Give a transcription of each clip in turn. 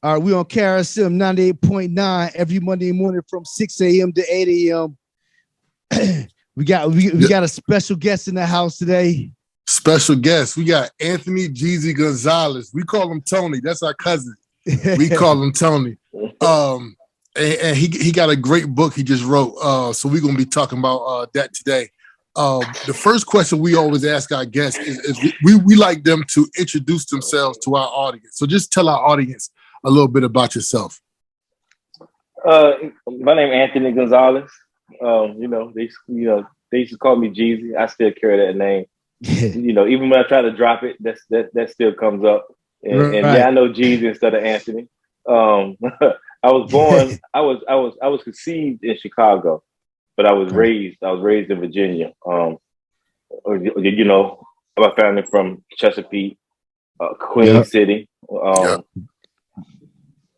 All right, we on KRSM 98.9 every Monday morning from 6 a.m. to 8 a.m. we got a special guest in the house today. Special guest. We got Anthony Geezy Gonzalez. We call him Tony. That's our cousin. We call him Tony. And he got a great book he just wrote. So we're gonna be talking about that today. The first question we always ask our guests is we like them to introduce themselves to our audience. So just tell our audience a little bit about yourself. My name is Anthony Gonzalez. They used to call me Geezy. I still carry that name. Even when I try to drop it, that still comes up. And yeah, I know Geezy instead of Anthony. I was conceived in Chicago, but I was raised in Virginia. My family from Chesapeake, Queen City.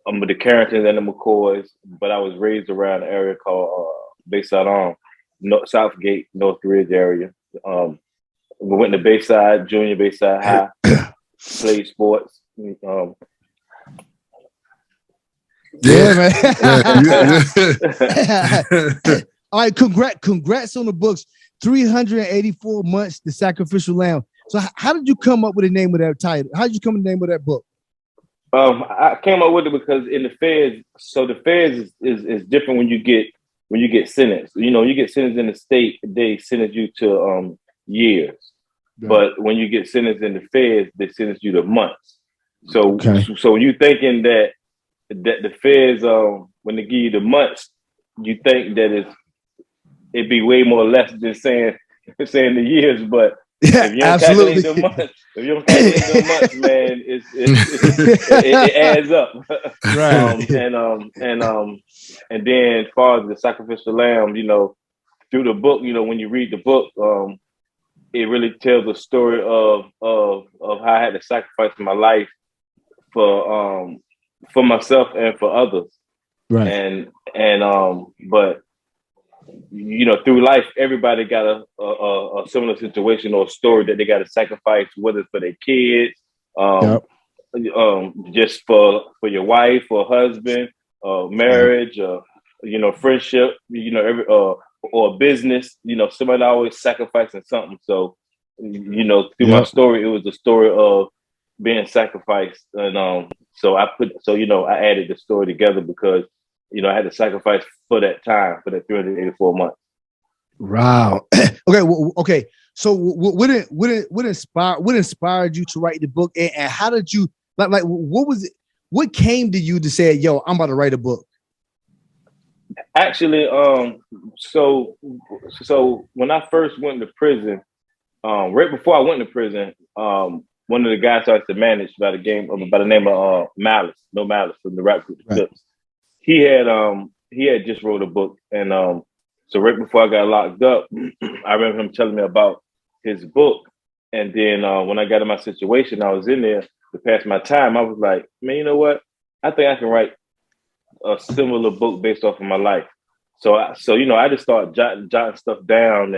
I'm with the Carltons and the McCoys, but I was raised around an area called Bayside, Southgate, Northridge area. We went to Bayside, Junior Bayside High, played sports. Man. All right, congrats on the books. 384 months, The Sacrificial Lamb. So how did you come up with the name of that title? How did you come up with the name of that book? I came up with it because in the feds, so the feds is different when you get sentenced. You get sentenced in the state, they sentence you to years. Right. But when you get sentenced in the feds, they sentence you to months. So so when you thinking that the feds when they give you the months, you think that it'd be way more or less than saying the years, but if you don't calculate the months, man, it adds up. Right. And then as far as the Sacrificial Lamb, through the book, when you read the book, it really tells a story of how I had to sacrifice my life for myself and for others. Right. But through life, everybody got a similar situation or a story that they got to sacrifice, whether it's for their kids, just for your wife or husband, marriage, friendship, or business. Somebody always sacrificing something. So, through my story, it was the story of being sacrificed, and so I added the story together because I had to sacrifice for that time, for that 384 months. Wow. Okay. So what inspired you to write the book, and how did you like what was it? What came to you to say, "Yo, I'm about to write a book"? Actually, so when I first went to prison, right before I went to prison, one of the guys I used to manage by the name of Malice, No Malice, from the rap group Clipse. He had just wrote a book, and so right before I got locked up, I remember him telling me about his book. And then when I got in my situation, I was in there to pass my time. I was like, man, you know what? I think I can write a similar book based off of my life. So I just started jotting stuff down,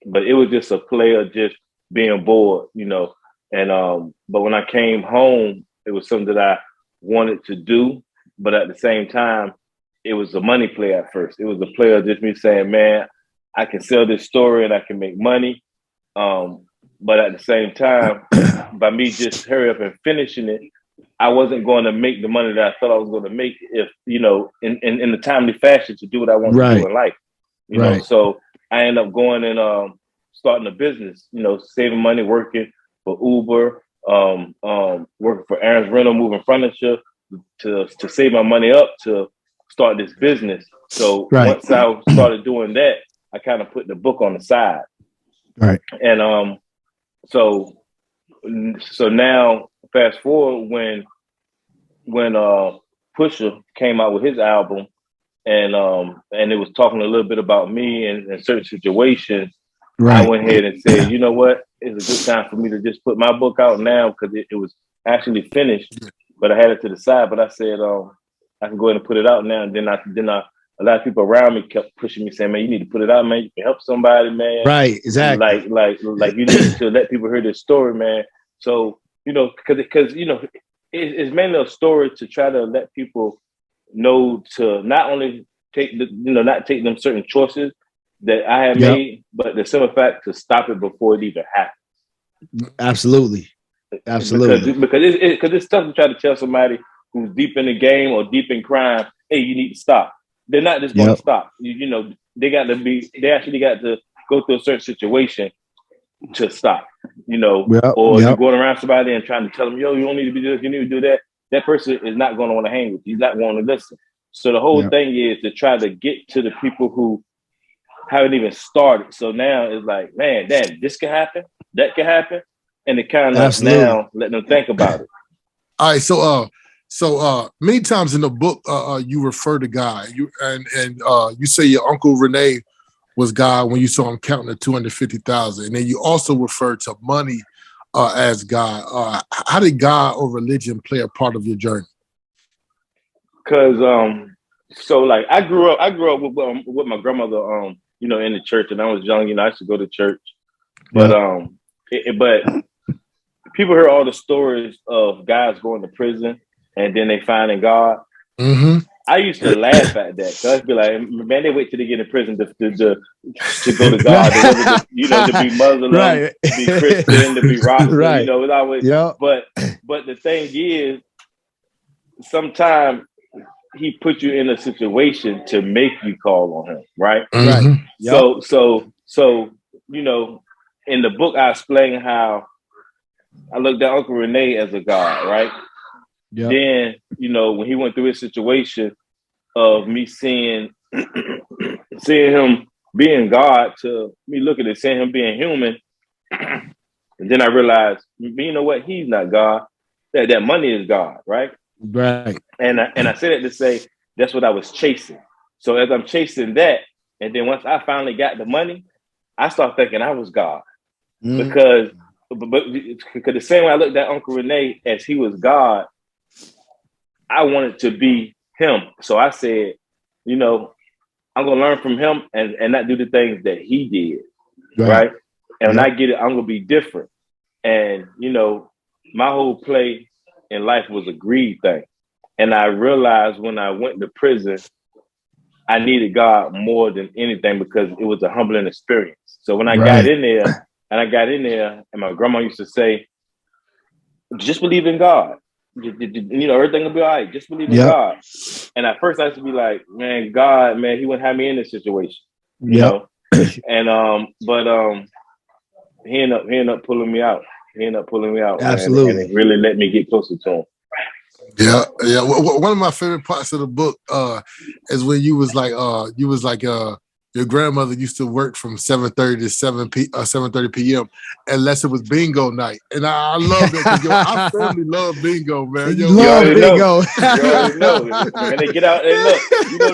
but it was just a play of just being bored, And but when I came home, it was something that I wanted to do. But at the same time, it was a money play at first. It was a play of just me saying, man, I can sell this story and I can make money. But at the same time, by me just hurry up and finishing it, I wasn't going to make the money that I thought I was going to make if, in the timely fashion to do what I want to do in life. You know, so I ended up going and starting a business, saving money, working for Uber, working for Aaron's Rental, moving furniture, to save my money up to start this business. So once I started doing that, I kind of put the book on the side. Right. And so now fast forward when Pusha came out with his album, and it was talking a little bit about me and certain situations. I went ahead and said, you know what, it's a good time for me to just put my book out now because it was actually finished. But I had it to the side. But I said, I can go ahead and put it out now. And then a lot of people around me kept pushing me, saying, "Man, you need to put it out, man. You can help somebody, man." Right, exactly. Like you need to let people hear this story, man. So because it's mainly a story to try to let people know to not only not take them certain choices that I have made, but the simple fact to stop it before it even happens. Absolutely. Because it's tough to try to tell somebody who's deep in the game or deep in crime, hey, you need to stop. They're not just going to stop. They actually got to go through a certain situation to stop, or you're going around somebody and trying to tell them, yo, you don't need to be this, you need to do that. That person is not going to want to hang with you. He's not going to listen. So the whole thing is to try to get to the people who haven't even started. So now it's like, man, damn, this can happen, that can happen. And it kind of now let them think about it. All right, so many times in the book, you refer to God, you say your uncle Renee was God when you saw him counting to 250,000, and then you also refer to money as God. How did God or religion play a part of your journey? Because so like I grew up with my grandmother, in the church, and I was young, I used to go to church, but but people hear all the stories of guys going to prison and then they finding God. Mm-hmm. I used to laugh at that. So I'd be like, man, they wait till they get in prison to go to God, to be Muslim, to be Christian, to be Rasta, it's always. But the thing is, sometimes he put you in a situation to make you call on him, right? Mm-hmm. So in the book I explain how I looked at Uncle Renee as a God, right? Yep. Then, when he went through his situation of me seeing him being God to me looking at seeing him being human, and then I realized, you know what? He's not God. That money is God, right? Right. And I said it to say that's what I was chasing. So as I'm chasing that, and then once I finally got the money, I started thinking I was God. Because the same way I looked at Uncle Renee as he was God, I wanted to be him. So I said, I'm gonna learn from him and not do the things that he did, right? And when I get it, I'm gonna be different. And my whole play in life was a greed thing. And I realized when I went to prison, I needed God more than anything because it was a humbling experience. So when I got in there, and my grandma used to say, just believe in God. Everything will be all right. Just believe in God. And at first I used to be like, man, God, man, he wouldn't have me in this situation. You know? And but he ended up pulling me out. Absolutely. Man, and it really let me get closer to him. Yeah. One of my favorite parts of the book is when you was like your grandmother used to work from 7:30 to 7:30 p.m. unless it was bingo night, and I love it because our family love bingo, man. You love bingo. You already know. And they get out and look,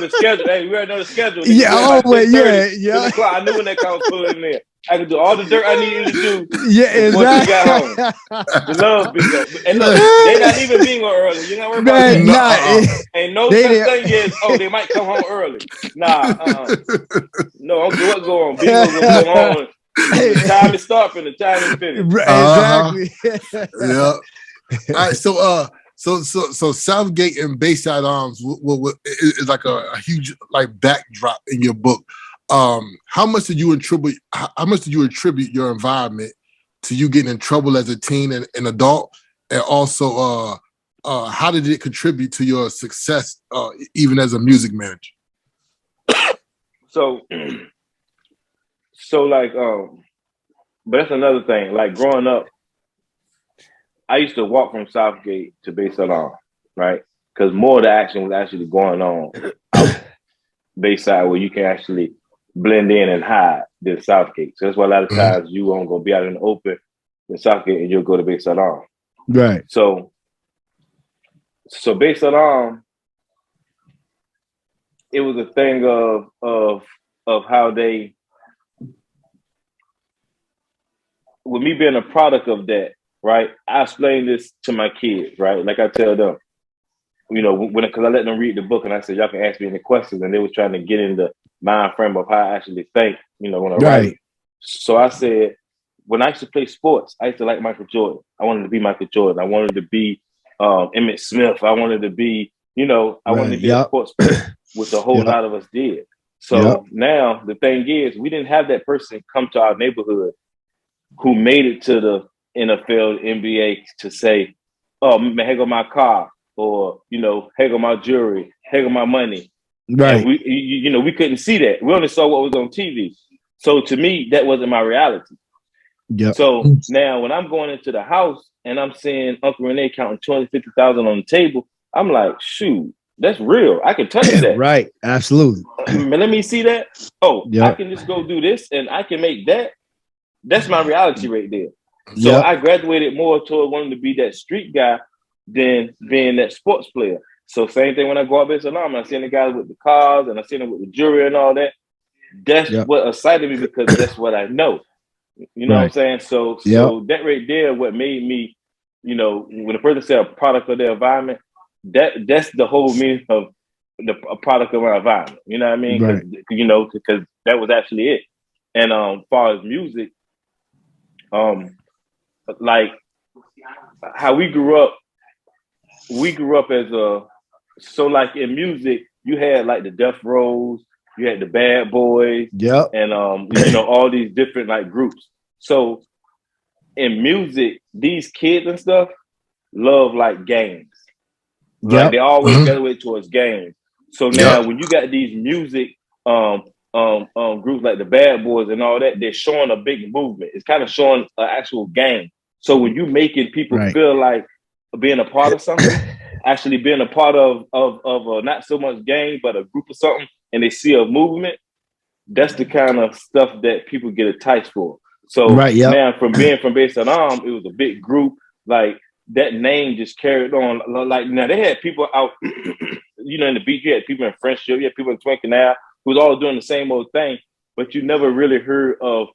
the schedule. Hey, we already know the schedule. Yeah, always. Yeah. 10 o'clock. I knew when that car was pulling in there. I could do all the dirt I needed to do. Yeah, exactly. Once we got home. They love bingo. And look, they not even bingo early. You're not worried about that. Ain't no such thing as, they might come home early. Nah, no, I don't care what's going on. Bingo gonna go on. The time is starting, the time is finished. Exactly. Yeah. All right, so Southgate and Bayside Arms is like a huge backdrop in your book. How much did you attribute your environment to you getting in trouble as a teen and an adult, and also how did it contribute to your success even as a music manager? So but that's another thing. Like growing up, I used to walk from Southgate to Bayside Arms, right? Because more of the action was actually going on out Bayside, where you can actually blend in and hide than Southgate. So that's why a lot of times you won't go be out in the open in Southgate and you'll go to Bayside Arms. Right. So Bayside Arms, it was a thing of how they, with me being a product of that, right? I explain this to my kids, right? Like I tell them, because I let them read the book and I said, y'all can ask me any questions. And they were trying to get in the mind frame of how I actually think, when I write. So I said, when I used to play sports, I used to like Michael Jordan. I wanted to be Michael Jordan. I wanted to be Emmitt Smith. I wanted to be, I wanted to be a sports player, which a whole lot of us did. So now the thing is, we didn't have that person come to our neighborhood who made it to the NFL, NBA to say, "Oh man, here go my car," or "Here go my jewelry, here go my money." Right. And we couldn't see that. We only saw what was on TV. So to me, that wasn't my reality. Yeah. So now when I'm going into the house and I'm seeing Uncle Renee counting $250,000 on the table, I'm like, shoot, that's real. I can touch that. Right. Absolutely. Let me see that. Oh, I can just go do this and I can make that. That's my reality right there. So I graduated more toward wanting to be that street guy than being that sports player. So same thing when I go out Bayside, I seen the guys with the cars and I seen them with the jewelry and all that. That's what excited me because that's what I know. You know what I'm saying? So that right there, what made me, when a person said a product of their environment, that's the whole meaning of a product of our environment. You know what I mean? Because that was actually it. And as far as music, like how we grew up as so like in music, you had like the Death Rows, you had the Bad Boys, and all these different like groups. So in music, these kids and stuff love like games. Like they always graduate towards games. So now when you got these music groups like the Bad Boys and all that, they're showing a big movement. It's kind of showing an actual game. So when you making people feel like being a part of something, actually being a part of a, not so much game, but a group of something, and they see a movement, that's the kind of stuff that people get enticed for. So now from being from Bayside, it was a big group. Like that name just carried on. Like now they had people out, in the beach. You had people in Friendship, you had people in Twin Canal who was all doing the same old thing, but you never really heard of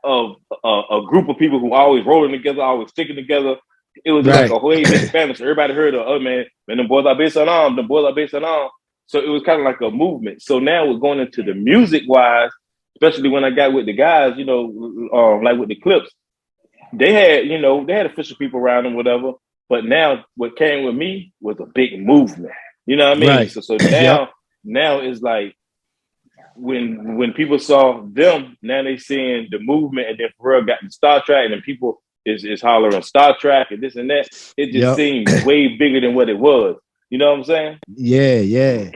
a group of people who always rolling together, always sticking together. It was like a whole big family. So everybody heard of, man, them boys are Bayside on, them boys are Bayside on. So it was kind of like a movement. So now we're going into the music wise, especially when I got with the guys, like with the Clipse, they had official people around them, whatever. But now what came with me was a big movement. You know what I mean? Right. So now it's like when people saw them, now they seeing the movement, and then Pharrell got the Star Trek, and then people is hollering Star Trek and this and that. It just seemed way bigger than what it was. You know what I'm saying? Yeah.